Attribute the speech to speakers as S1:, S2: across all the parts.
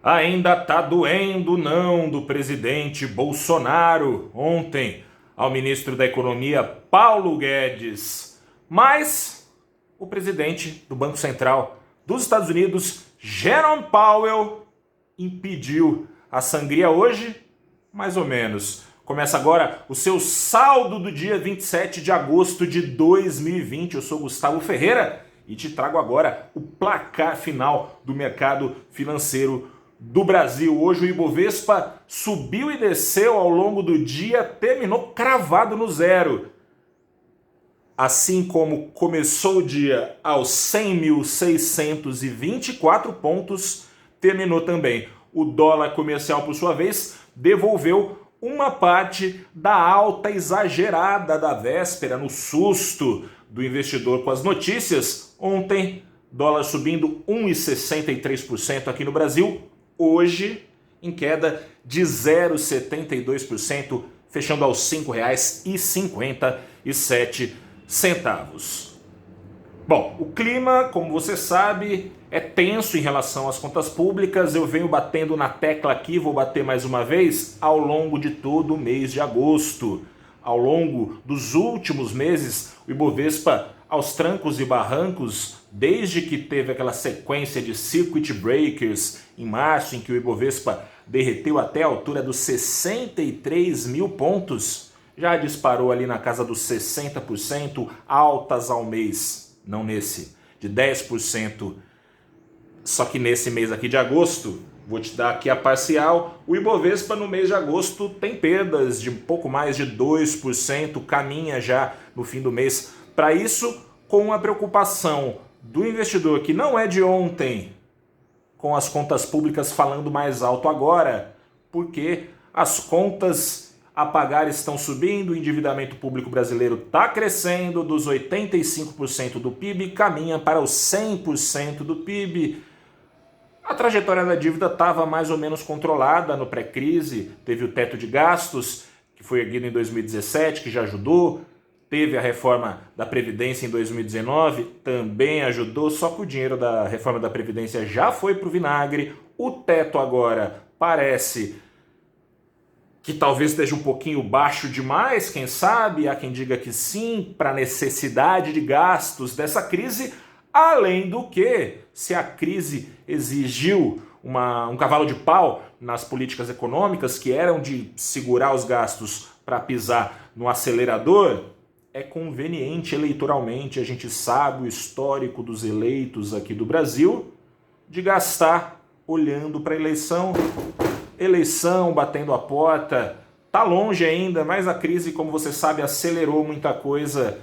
S1: Ainda tá doendo o não do presidente Bolsonaro ontem ao ministro da Economia Paulo Guedes. Mas o presidente do Banco Central dos Estados Unidos, Jerome Powell, impediu a sangria hoje, mais ou menos. Começa agora o seu saldo do dia 27 de agosto de 2020. Eu sou Gustavo Ferreira e te trago agora o placar final do mercado financeiro do Brasil. Hoje o Ibovespa subiu e desceu ao longo do dia, terminou cravado no zero. Assim como começou o dia aos 100.624 pontos, terminou também. O dólar comercial, por sua vez, devolveu uma parte da alta exagerada da véspera, no susto do investidor com as notícias. Ontem, dólar subindo 1,63% aqui no Brasil. Hoje, em queda de 0,72%, fechando aos R$ 5,57. Bom, o clima, como você sabe, é tenso em relação às contas públicas. Eu venho batendo na tecla aqui, vou bater mais uma vez, ao longo de todo o mês de agosto. Ao longo dos últimos meses, o Ibovespa, aos trancos e barrancos, desde que teve aquela sequência de circuit breakers em março, em que o Ibovespa derreteu até a altura dos 63 mil pontos, já disparou ali na casa dos 60%, altas ao mês, não nesse, de 10%. Só que nesse mês aqui de agosto, vou te dar aqui a parcial, o Ibovespa no mês de agosto tem perdas de um pouco mais de 2%, caminha já no fim do mês. Para isso, com a preocupação do investidor, que não é de ontem, com as contas públicas falando mais alto agora, porque as contas a pagar estão subindo, o endividamento público brasileiro está crescendo, dos 85% do PIB caminha para os 100% do PIB. A trajetória da dívida estava mais ou menos controlada no pré-crise, teve o teto de gastos, que foi erguido em 2017, que já ajudou, teve a reforma da Previdência em 2019, também ajudou, só que o dinheiro da reforma da Previdência já foi para o vinagre. O teto agora parece que talvez esteja um pouquinho baixo demais, quem sabe, há quem diga que sim, para a necessidade de gastos dessa crise, além do que, se a crise exigiu um cavalo de pau nas políticas econômicas, que eram de segurar os gastos para pisar no acelerador, é conveniente eleitoralmente, a gente sabe o histórico dos eleitos aqui do Brasil, de gastar olhando para a eleição batendo a porta, tá longe ainda, mas a crise, como você sabe, acelerou muita coisa.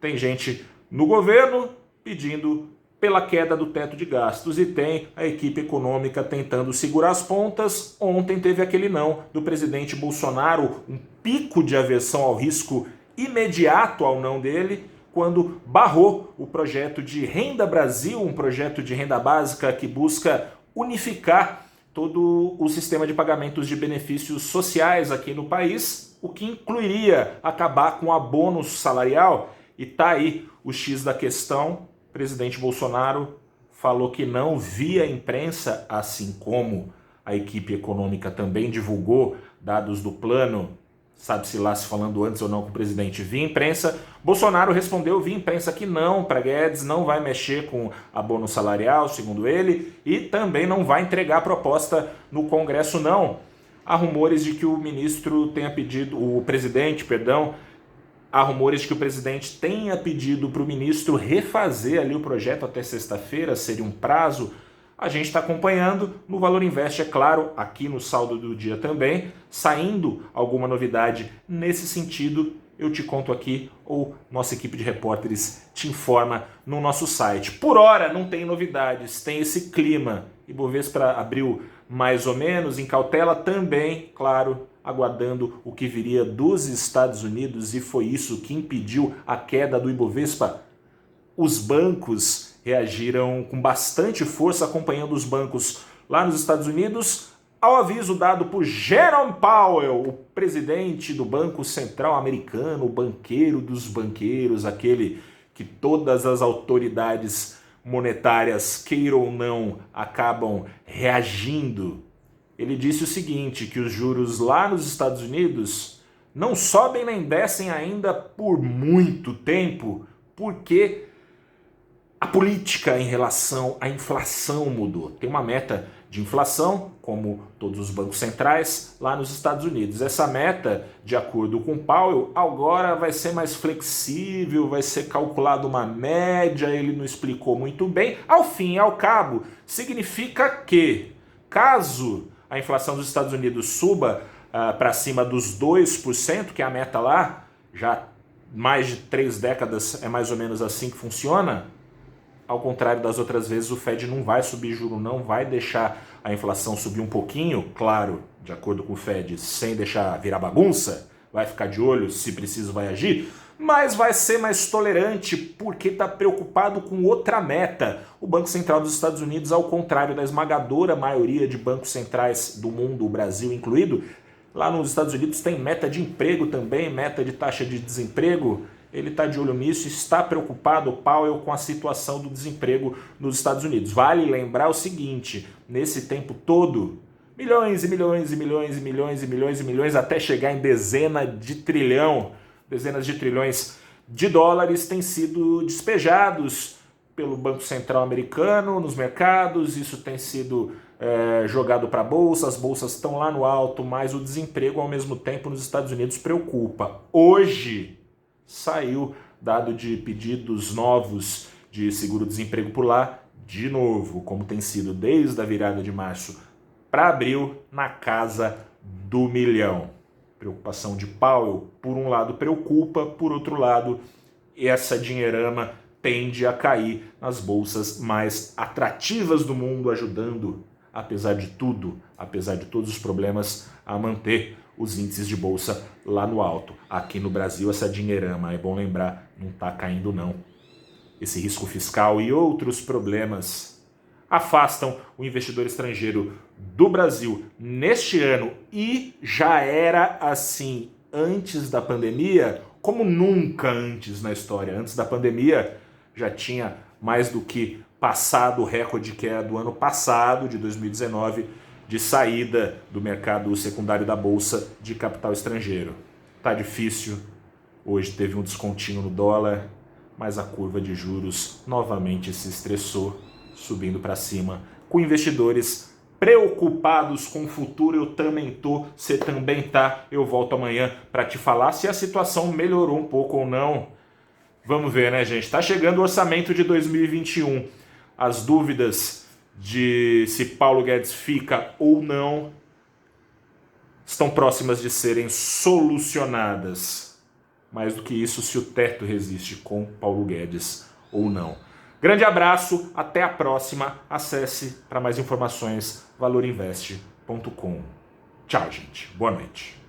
S1: Tem gente no governo pedindo pela queda do teto de gastos e tem a equipe econômica tentando segurar as pontas. Ontem teve aquele não do presidente Bolsonaro, um pico de aversão ao risco imediato ao não dele, quando barrou o projeto de Renda Brasil, um projeto de renda básica que busca unificar todo o sistema de pagamentos de benefícios sociais aqui no país, o que incluiria acabar com o abono salarial. E tá aí o X da questão. O presidente Bolsonaro falou que não via imprensa, assim como a equipe econômica também divulgou dados do plano, sabe-se lá se falando antes ou não com o presidente, via imprensa. Bolsonaro respondeu via imprensa que não, para Guedes não vai mexer com abono salarial, segundo ele, e também não vai entregar a proposta no Congresso, não. Há rumores de que há rumores de que o presidente tenha pedido para o ministro refazer ali o projeto até sexta-feira, seria um prazo. A gente está acompanhando no Valor Invest, é claro, aqui no saldo do dia também, saindo alguma novidade nesse sentido, eu te conto aqui ou nossa equipe de repórteres te informa no nosso site. Por hora não tem novidades, tem esse clima. Ibovespa abriu mais ou menos em cautela também, claro, aguardando o que viria dos Estados Unidos, e foi isso que impediu a queda do Ibovespa. Os bancos reagiram com bastante força, acompanhando os bancos lá nos Estados Unidos, ao aviso dado por Jerome Powell, o presidente do Banco Central americano, o banqueiro dos banqueiros, aquele que todas as autoridades monetárias, queira ou não, acabam reagindo. Ele disse o seguinte, que os juros lá nos Estados Unidos não sobem nem descem ainda por muito tempo, porque a política em relação à inflação mudou. Tem uma meta de inflação, como todos os bancos centrais, lá nos Estados Unidos. Essa meta, de acordo com Powell, agora vai ser mais flexível, vai ser calculada uma média, ele não explicou muito bem. Ao fim e ao cabo, significa que, caso a inflação dos Estados Unidos suba para cima dos 2%, que é a meta lá, já mais de 3 décadas é mais ou menos assim que funciona, ao contrário das outras vezes, o Fed não vai subir juro, não vai deixar a inflação subir um pouquinho, claro, de acordo com o Fed, sem deixar virar bagunça, vai ficar de olho, se preciso vai agir, mas vai ser mais tolerante porque está preocupado com outra meta. O Banco Central dos Estados Unidos, ao contrário da esmagadora maioria de bancos centrais do mundo, o Brasil incluído, lá nos Estados Unidos tem meta de emprego também, meta de taxa de desemprego. Ele está de olho nisso, está preocupado, o Powell, com a situação do desemprego nos Estados Unidos. Vale lembrar o seguinte, nesse tempo todo, milhões e milhões e milhões e milhões e milhões e milhões, até chegar em dezenas de trilhões de dólares têm sido despejados pelo Banco Central americano nos mercados, isso tem sido jogado para a bolsa, as bolsas estão lá no alto, mas o desemprego ao mesmo tempo nos Estados Unidos preocupa. Hoje saiu dado de pedidos novos de seguro-desemprego por lá, de novo, como tem sido desde a virada de março para abril, na casa do 1 milhão. Preocupação de Powell, por um lado preocupa, por outro lado, essa dinheirama tende a cair nas bolsas mais atrativas do mundo, ajudando, apesar de tudo, apesar de todos os problemas, a manter os índices de bolsa lá no alto. Aqui no Brasil, essa dinheirama, é bom lembrar, não está caindo não. Esse risco fiscal e outros problemas afastam o investidor estrangeiro do Brasil neste ano, e já era assim antes da pandemia, como nunca antes na história. Antes da pandemia já tinha mais do que passado o recorde que é do ano passado, de 2019, de saída do mercado secundário da Bolsa de capital estrangeiro. Tá difícil, hoje teve um descontinho no dólar, mas a curva de juros novamente se estressou, subindo para cima, com investidores preocupados com o futuro. Eu também tô, você também tá. Eu volto amanhã para te falar se a situação melhorou um pouco ou não. Vamos ver, né, gente? Tá chegando o orçamento de 2021. As dúvidas de se Paulo Guedes fica ou não estão próximas de serem solucionadas. Mais do que isso, se o teto resiste com Paulo Guedes ou não. Grande abraço, até a próxima. Acesse para mais informações valorinvest.com. Tchau, gente. Boa noite.